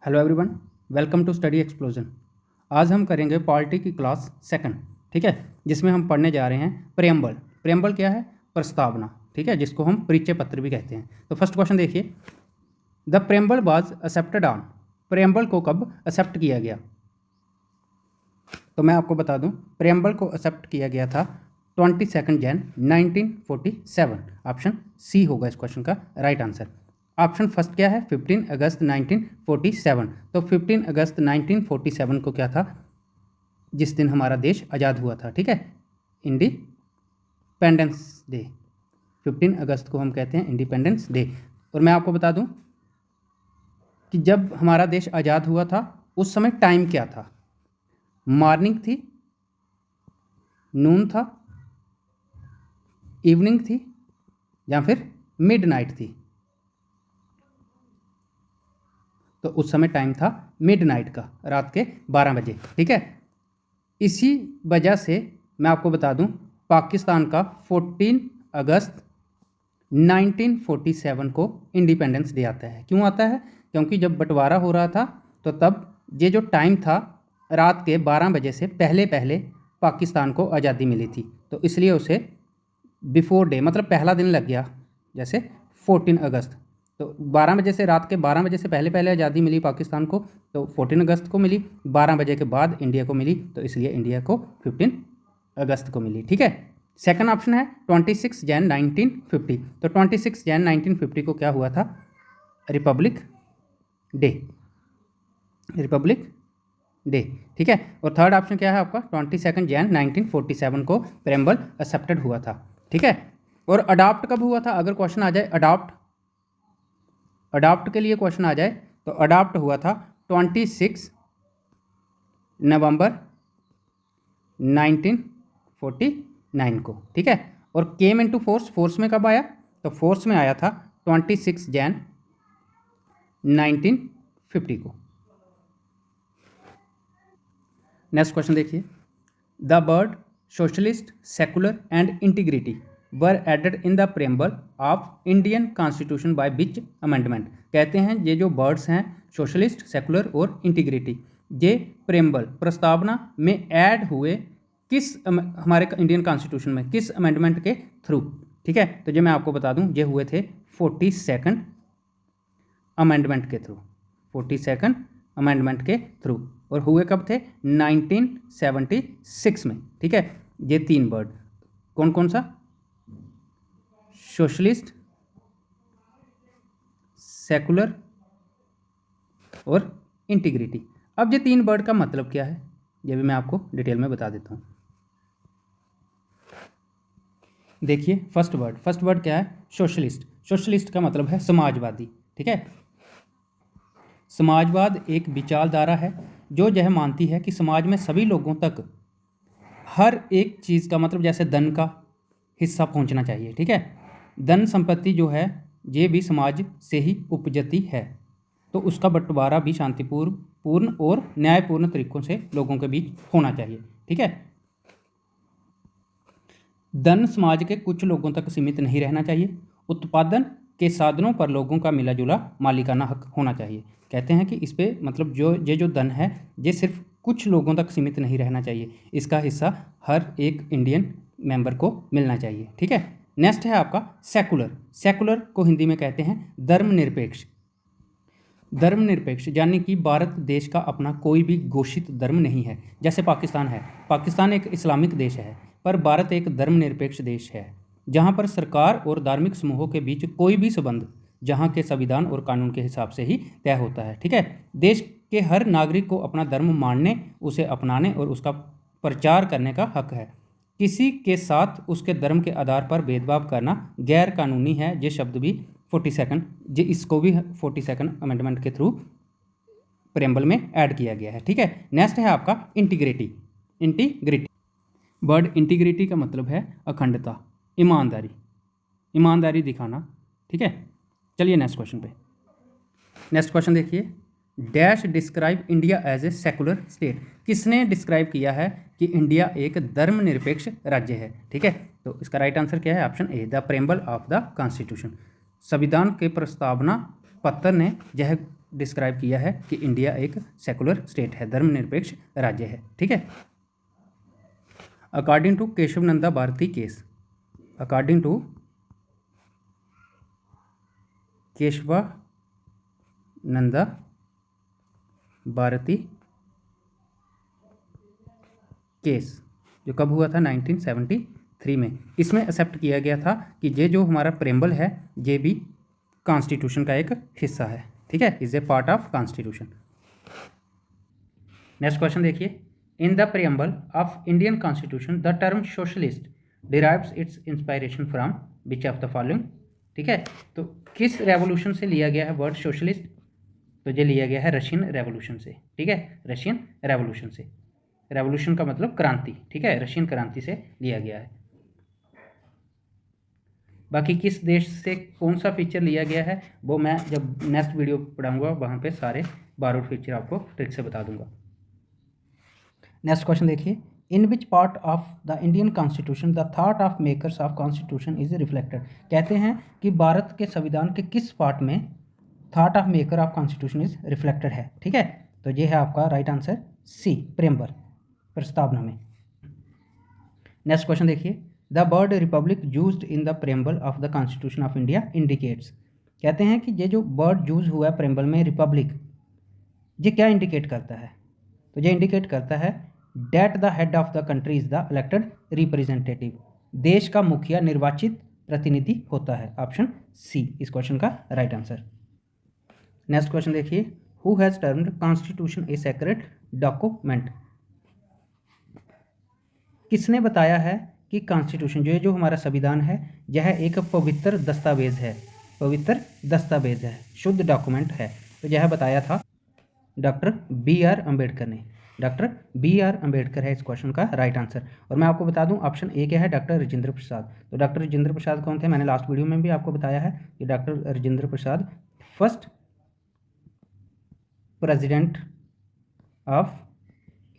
Hello everyone, welcome to study explosion. आज हम करेंगे पॉलिटी की क्लास सेकंड, ठीक है, जिसमें हम पढ़ने जा रहे हैं प्रेम्बल। प्रेम्बल क्या है? प्रस्तावना, ठीक है, जिसको हम परिचय पत्र भी कहते हैं। तो फर्स्ट क्वेश्चन देखिए, the preamble was accepted on. Preamble को कब एक्सेप्ट किया गया? तो मैं आपको बता दूं, प्रेम्बल को एक्सेप्ट किया गया था 22 जैन 1947। ऑप्शन सी होगा इस क्वेश्चन का राइट आंसर। ऑप्शन फर्स्ट क्या है? 15 अगस्त 1947। तो 15 अगस्त 1947 को क्या था? जिस दिन हमारा देश आज़ाद हुआ था, ठीक है, इंडिपेंडेंस डे। 15 अगस्त को हम कहते हैं इंडिपेंडेंस डे। और मैं आपको बता दूं कि जब हमारा देश आज़ाद हुआ था उस समय टाइम क्या था? मॉर्निंग थी, नून था, इवनिंग थी, या फिर मिडनाइट थी? तो उस समय टाइम था मिडनाइट का, रात के 12 बजे, ठीक है। इसी वजह से मैं आपको बता दूं, पाकिस्तान का 14 अगस्त 1947 को इंडिपेंडेंस डे आता है। क्यों आता है? क्योंकि जब बंटवारा हो रहा था तो तब ये जो टाइम था रात के 12 बजे से पहले पहले पाकिस्तान को आज़ादी मिली थी, तो इसलिए उसे बिफोर डे, मतलब पहला दिन लग गया। जैसे 14 अगस्त, तो 12 बजे से, रात के 12 बजे से पहले पहले आज़ादी मिली पाकिस्तान को, तो 14 अगस्त को मिली। 12 बजे के बाद इंडिया को मिली, तो इसलिए इंडिया को 15 अगस्त को मिली, ठीक है। सेकंड ऑप्शन है 26 जैन 1950। तो 26 जैन 1950 को क्या हुआ था? रिपब्लिक डे, रिपब्लिक डे, ठीक है। और थर्ड ऑप्शन क्या है आपका? 22 जैन 1947 को प्रेम्बल एक्सेप्टेड हुआ था, ठीक है। और अडॉप्ट कब हुआ था? अगर क्वेश्चन आ जाए अडॉप्ट के लिए क्वेश्चन आ जाए तो अडॉप्ट हुआ था 26 नवंबर 1949 को, ठीक है। और केम इनटू फोर्स में कब आया? तो फोर्स में आया था 26 जैन 1950 को। नेक्स्ट क्वेश्चन देखिए, the word socialist, secular and integrity were added in the preamble of Indian constitution by which amendment. कहते हैं ये जो वर्ड्स हैं सोशलिस्ट, सेकुलर और इंटीग्रिटी, ये प्रेम्बल, प्रस्तावना में ऐड हुए किस हमारे इंडियन कॉन्स्टिट्यूशन में, किस अमेंडमेंट के थ्रू, ठीक है। तो ये मैं आपको बता दूं, ये हुए थे 42nd अमेंडमेंट के थ्रू, 42nd अमेंडमेंट के थ्रू। और हुए कब थे? 1976 में, ठीक है। ये तीन वर्ड कौन कौन सा? सोशलिस्ट, सेकुलर और इंटीग्रिटी। अब ये तीन वर्ड का मतलब क्या है, ये भी मैं आपको डिटेल में बता देता हूँ। देखिए, फर्स्ट वर्ड क्या है? सोशलिस्ट। सोशलिस्ट का मतलब है समाजवादी, ठीक है। समाजवाद एक विचारधारा है जो यह मानती है कि समाज में सभी लोगों तक हर एक चीज़ का, मतलब जैसे धन का हिस्सा पहुंचना चाहिए, ठीक है। धन संपत्ति जो है ये भी समाज से ही उपजती है, तो उसका बंटवारा भी शांतिपूर्ण और न्यायपूर्ण तरीकों से लोगों के बीच होना चाहिए, ठीक है। धन समाज के कुछ लोगों तक सीमित नहीं रहना चाहिए। उत्पादन के साधनों पर लोगों का मिला जुला मालिकाना हक होना चाहिए। कहते हैं कि इस पे, मतलब जो धन है ये सिर्फ कुछ लोगों तक सीमित नहीं रहना चाहिए, इसका हिस्सा हर एक इंडियन मेंबर को मिलना चाहिए, ठीक है। नेक्स्ट है आपका सेकुलर। सेकुलर को हिंदी में कहते हैं धर्मनिरपेक्ष। धर्मनिरपेक्ष यानी कि भारत देश का अपना कोई भी घोषित धर्म नहीं है। जैसे पाकिस्तान है, पाकिस्तान एक इस्लामिक देश है, पर भारत एक धर्मनिरपेक्ष देश है, जहाँ पर सरकार और धार्मिक समूहों के बीच कोई भी संबंध जहाँ के संविधान और कानून के हिसाब से ही तय होता है, ठीक है। देश के हर नागरिक को अपना धर्म मानने, उसे अपनाने और उसका प्रचार करने का हक है। किसी के साथ उसके धर्म के आधार पर भेदभाव करना गैर कानूनी है। ये शब्द भी 42nd, ये इसको भी 42nd अमेंडमेंट के थ्रू प्रेम्बल में ऐड किया गया है, ठीक है। नेक्स्ट है आपका इंटीग्रिटी। इंटीग्रिटी वर्ड इंटीग्रिटी का मतलब है अखंडता, ईमानदारी, ईमानदारी दिखाना, ठीक है। चलिए नेक्स्ट क्वेश्चन पे। नेक्स्ट क्वेश्चन देखिए, dash describe India as a secular state. किसने डिस्क्राइब किया है कि इंडिया एक धर्मनिरपेक्ष राज्य है, ठीक है। तो इसका राइट आंसर क्या है? Option A, the preamble of the constitution. संविधान के प्रस्तावना पत्र ने यह डिस्क्राइब किया है कि इंडिया एक सेकुलर स्टेट है, धर्मनिरपेक्ष राज्य है। ठीक है। According to Keshavananda Bharati case, according to Keshavananda Bharati case, जो कब हुआ था 1973 में, इसमें एक्सेप्ट किया गया था कि ये जो हमारा प्रेम्बल है ये भी कॉन्स्टिट्यूशन का एक हिस्सा है। ठीक है, is a part of constitution. Next question देखिए, in the preamble of Indian constitution the term socialist derives its inspiration from which of the following. ठीक है, तो किस रेवोल्यूशन से लिया गया है वर्ड सोशलिस्ट? तो ये लिया गया है रशियन रेवोल्यूशन से। ठीक है, रशियन रेवोल्यूशन से, रेवोल्यूशन का मतलब क्रांति। ठीक है, रशियन क्रांति से लिया गया है। बाकी किस देश से कौन सा फीचर लिया गया है वो मैं जब नेक्स्ट वीडियो पढ़ाऊंगा वहाँ पे सारे बारोड फीचर आपको ट्रिक से बता दूंगा। नेक्स्ट क्वेश्चन देखिए, in which part of the Indian constitution the thought of makers of constitution is reflected. कहते हैं कि भारत के संविधान के किस पार्ट में thought of maker of constitution is reflected है। ठीक है, तो ये है आपका राइट आंसर सी, प्रेम्बल, प्रस्तावना में। नेक्स्ट क्वेश्चन देखिए, the word Republic used in the preamble of the constitution of India indicates. कहते हैं कि ये जो वर्ड यूज हुआ है प्रेम्बल में रिपब्लिक, ये क्या इंडिकेट करता है? तो ये इंडिकेट करता है that the head of the country is the elected representative, देश का मुखिया निर्वाचित प्रतिनिधि होता है। ऑप्शन सी इस क्वेश्चन का राइट आंसर। नेक्स्ट क्वेश्चन देखिए, who has termed constitution a secret document. किसने बताया है कि कॉन्स्टिट्यूशन जो हमारा संविधान है यह एक पवित्र दस्तावेज है, पवित्र दस्तावेज है, शुद्ध डॉक्यूमेंट है। तो यह बताया था डॉक्टर बी आर अम्बेडकर ने। डॉक्टर बी आर अम्बेडकर है इस क्वेश्चन का राइट आंसर। और मैं आपको बता दूं ऑप्शन ए क्या है, डॉक्टर राजेंद्र प्रसाद। तो डॉक्टर राजेंद्र प्रसाद कौन थे? मैंने लास्ट वीडियो में भी आपको बताया है कि doctor Rajendra Prasad first president of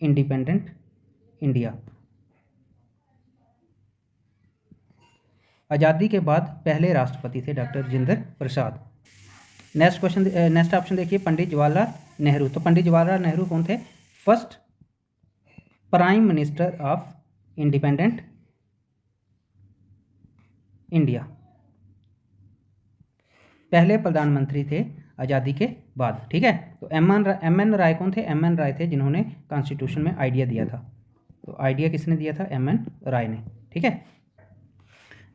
independent India, आज़ादी के बाद पहले राष्ट्रपति थे doctor Rajendra Prasad. Next question, next option देखिए, पंडित जवाहरलाल नेहरू। तो पंडित जवाहरलाल नेहरू कौन थे? First prime minister of independent India, पहले प्रधानमंत्री थे आज़ादी के बाद। ठीक है, तो एम एन राय कौन थे? एम एन राय थे जिन्होंने कॉन्स्टिट्यूशन में आइडिया दिया था। तो आइडिया किसने दिया था? एम एन राय ने। ठीक है,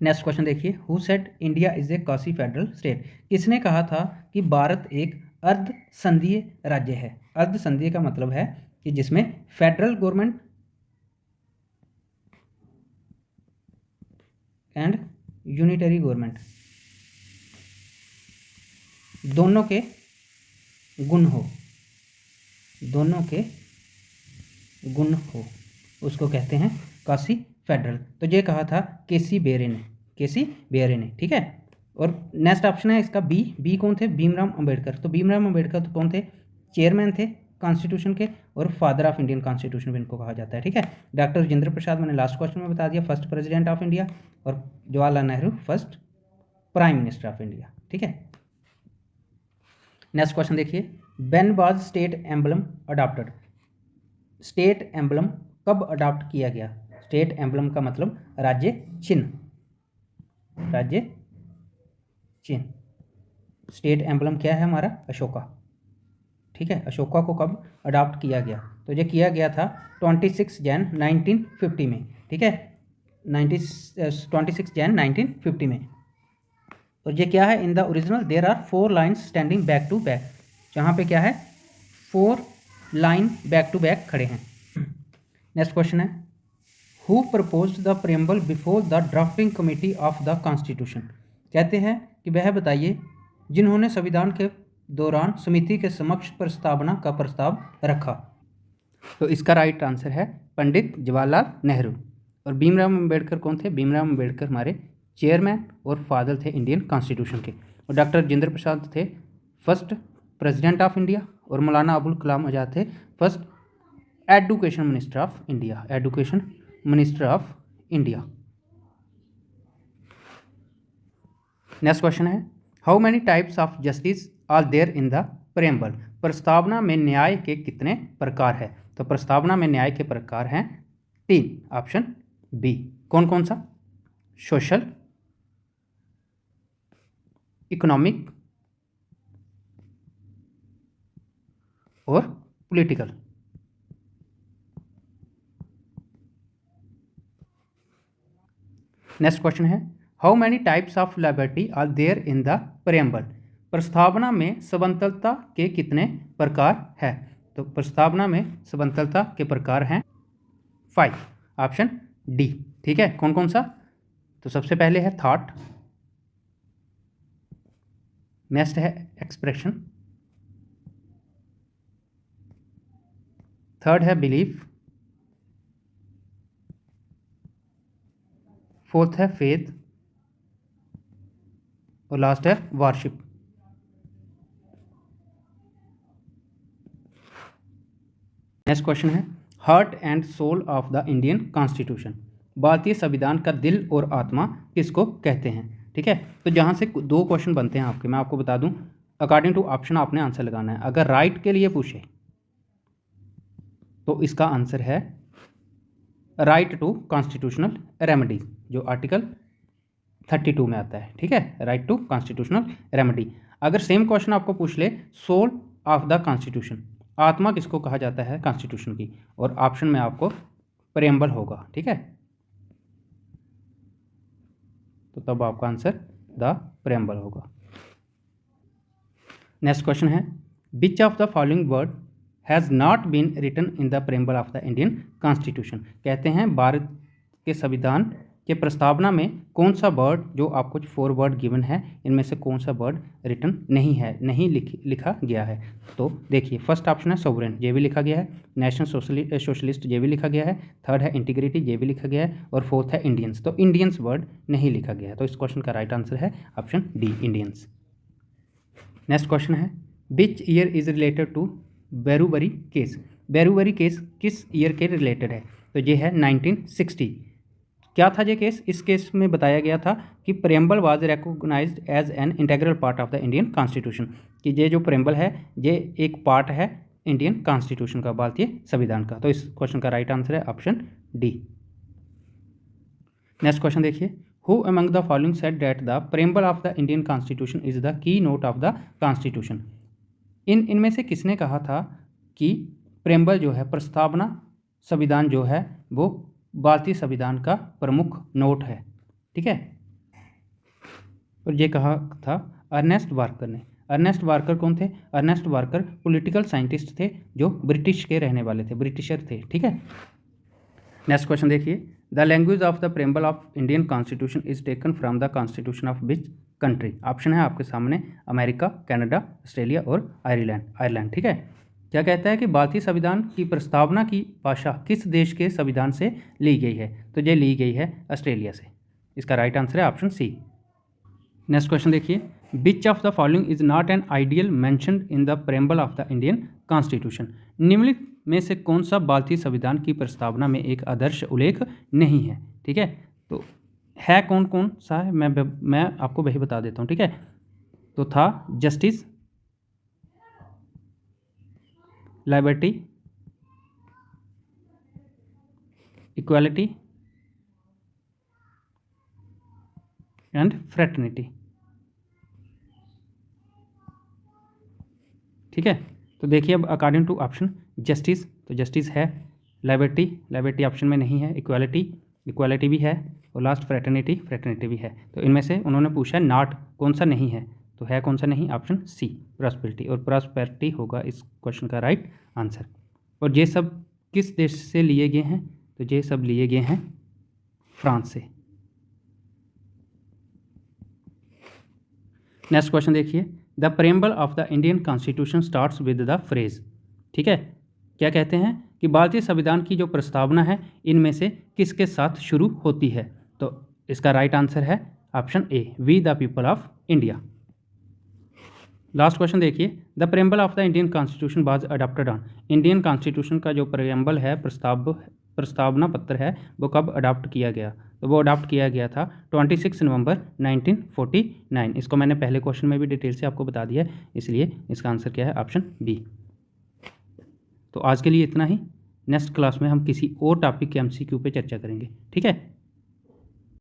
नेक्स्ट क्वेश्चन देखिए, who said India is a quasi federal state. किसने कहा था कि भारत एक अर्ध संघीय राज्य है? अर्ध संघीय का मतलब है कि जिसमें federal government and unitary government दोनों के गुण हो, दोनों के गुण हो, उसको कहते हैं क्वासी फेडरल। तो ये कहा था केसी बेरे ने, केसी बेरे ने। ठीक है, और नेक्स्ट ऑप्शन है इसका बी। बी कौन थे? भीमराव अंबेडकर। तो भीमराव अंबेडकर तो कौन थे? चेयरमैन थे कॉन्स्टिट्यूशन के और फादर ऑफ इंडियन कॉन्स्टिट्यूशन भी इनको कहा जाता है। ठीक है, डॉक्टर राजेंद्र प्रसाद मैंने लास्ट क्वेश्चन में बता दिया, फर्स्ट प्रेसिडेंट ऑफ इंडिया, और Jawaharlal Nehru first prime minister of India. ठीक है, नेक्स्ट क्वेश्चन देखिए, when was state emblem adopted. State emblem कब अडॉप्ट किया गया? स्टेट एम्बलम का मतलब राज्य चिन्ह, राज्य चिन्ह। स्टेट एम्बलम क्या है हमारा? अशोका। ठीक है, अशोका को कब अडॉप्ट किया गया? तो ये किया गया था 26 जैन 1950 में। ठीक है, 26 जैन 1950 में। और ये क्या है? In the original there are 4 lines standing back to back. जहाँ पे क्या है? 4 लाइन बैक टू बैक खड़े हैं। नेक्स्ट क्वेश्चन है, who proposed the preamble before the drafting committee of the constitution. कहते हैं कि वह बताइए जिन्होंने संविधान के दौरान समिति के समक्ष प्रस्तावना का प्रस्ताव रखा। तो इसका राइट आंसर है पंडित जवाहरलाल नेहरू। और भीमराव अम्बेडकर कौन थे? भीमराव अम्बेडकर हमारे चेयरमैन और फादर थे इंडियन कॉन्स्टिट्यूशन के। और डॉक्टर राजेंद्र प्रसाद थे फर्स्ट प्रेसिडेंट ऑफ इंडिया, और मौलाना अबुल कलाम आज़ाद थे first education minister of India, education minister of India. Next question है, how many types of justice are there in the preamble. प्रस्तावना में न्याय के कितने प्रकार है? तो प्रस्तावना में न्याय के प्रकार हैं 3, ऑप्शन बी। कौन कौन सा? सोशल, इकोनॉमिक और पॉलिटिकल। नेक्स्ट क्वेश्चन है, how many types of liberty are there in the preamble? प्रस्तावना में समतलता के कितने प्रकार है? तो प्रस्तावना में समतलता के प्रकार हैं 5, ऑप्शन डी। ठीक है, कौन कौन सा? तो सबसे पहले है थॉट, नेक्स्ट है एक्सप्रेशन, थर्ड है बिलीफ, फोर्थ है फेथ और लास्ट है वर्शिप। नेक्स्ट क्वेश्चन है, heart and soul of the Indian constitution. भारतीय संविधान का दिल और आत्मा किसको कहते हैं? ठीक है, तो जहाँ से 2 क्वेश्चन बनते हैं आपके, मैं आपको बता दूं, अकॉर्डिंग टू ऑप्शन आपने आंसर लगाना है। अगर राइट के लिए पूछे तो इसका आंसर है राइट टू कॉन्स्टिट्यूशनल रेमेडी, जो आर्टिकल 32 में आता है। ठीक है, राइट टू कॉन्स्टिट्यूशनल रेमेडी। अगर सेम क्वेश्चन आपको पूछ ले, सोल ऑफ द कॉन्स्टिट्यूशन, आत्मा किसको कहा जाता है कॉन्स्टिट्यूशन की, और ऑप्शन में आपको प्रेम्बल होगा। ठीक है, तो तब आपका आंसर द प्रेम्बल होगा। नेक्स्ट क्वेश्चन है, which of the following word has not been written in the preamble of the Indian constitution? कहते हैं भारत के संविधान के प्रस्तावना में कौन सा वर्ड, जो आपको 4 वर्ड गिवन है, इनमें से कौन सा वर्ड रिटन नहीं है, नहीं लिखा गया है? तो देखिए, फर्स्ट ऑप्शन है सोवरेन, ये भी लिखा गया है। नेशनल सोशलिस्ट, ये भी लिखा गया है। थर्ड है इंटीग्रिटी, ये भी लिखा गया है। और फोर्थ है इंडियंस, तो इंडियंस वर्ड नहीं लिखा गया है। तो इस क्वेश्चन का राइट आंसर है option D, Indians. Next question है, which year is related to Berubari case? Berubari case किस ईयर के रिलेटेड है? तो ये है 1960। क्या था ये केस? इस केस में बताया गया था कि preamble was recognized as an integral part of the Indian constitution, कि ये जो प्रेम्बल है ये एक पार्ट है इंडियन कॉन्स्टिट्यूशन का, भारतीय संविधान का। तो इस क्वेश्चन का राइट आंसर है ऑप्शन डी। नेक्स्ट क्वेश्चन देखिए, who among the following said that the preamble of the Indian constitution is the key note of the constitution? इनमें से किसने कहा था कि प्रेम्बल जो है, प्रस्तावना संविधान जो है, वो भारतीय संविधान का प्रमुख नोट है? ठीक है, और ये कहा था अर्नेस्ट वार्कर ने। अर्नेस्ट वार्कर कौन थे? अर्नेस्ट वार्कर पॉलिटिकल साइंटिस्ट थे जो ब्रिटिश के रहने वाले थे, ब्रिटिशर थे। ठीक है, नेक्स्ट क्वेश्चन देखिए, the language of the preamble of Indian constitution is taken from the constitution of which country? Option है आपके सामने, अमेरिका, कनाडा, ऑस्ट्रेलिया और आयरलैंड। ठीक है, क्या कहता है कि भारतीय संविधान की प्रस्तावना की भाषा किस देश के संविधान से ली गई है? तो ये ली गई है ऑस्ट्रेलिया से। इसका राइट आंसर है ऑप्शन सी। नेक्स्ट क्वेश्चन देखिए, विच of the following is not an ideal mentioned in the preamble of the Indian constitution? निम्नलिखित में से कौन सा भारतीय संविधान की प्रस्तावना में एक आदर्श उल्लेख नहीं है? ठीक है, तो है कौन कौन सा है, मैं आपको वही बता देता हूँ। ठीक है, तो था justice, liberty, equality and fraternity. ठीक है, तो देखिए अब अकॉर्डिंग टू ऑप्शन, जस्टिस, तो जस्टिस है, लिबर्टी ऑप्शन में नहीं है, इक्वालिटी भी है, और लास्ट फ्रेटर्निटी भी है। तो इनमें से उन्होंने पूछा है नॉट, कौन सा नहीं है, तो है कौन सा नहीं? ऑप्शन सी, प्रॉस्पेरिटी, और प्रॉस्पेरिटी होगा इस क्वेश्चन का राइट आंसर। और ये सब किस देश से लिए गए हैं? तो ये सब लिए गए हैं फ्रांस से। नेक्स्ट क्वेश्चन देखिए, the preamble of the Indian constitution starts with the phrase. ठीक है, क्या कहते हैं कि भारतीय संविधान की जो प्रस्तावना है इनमें से किसके साथ शुरू होती है? तो इसका राइट आंसर है option A, we the people of India. Last question देखिए, the preamble of the Indian constitution was adopted on? Indian constitution का जो प्रेम्बल है, प्रस्तावना पत्र है, वो कब अडॉप्ट किया गया? तो वो अडॉप्ट किया गया था 26 नवंबर 1949। इसको मैंने पहले क्वेश्चन में भी डिटेल से आपको बता दिया है, इसलिए इसका आंसर क्या है, ऑप्शन बी। तो आज के लिए इतना ही। नेक्स्ट क्लास में हम किसी और टॉपिक के एमसीक्यू पे चर्चा करेंगे, ठीक है।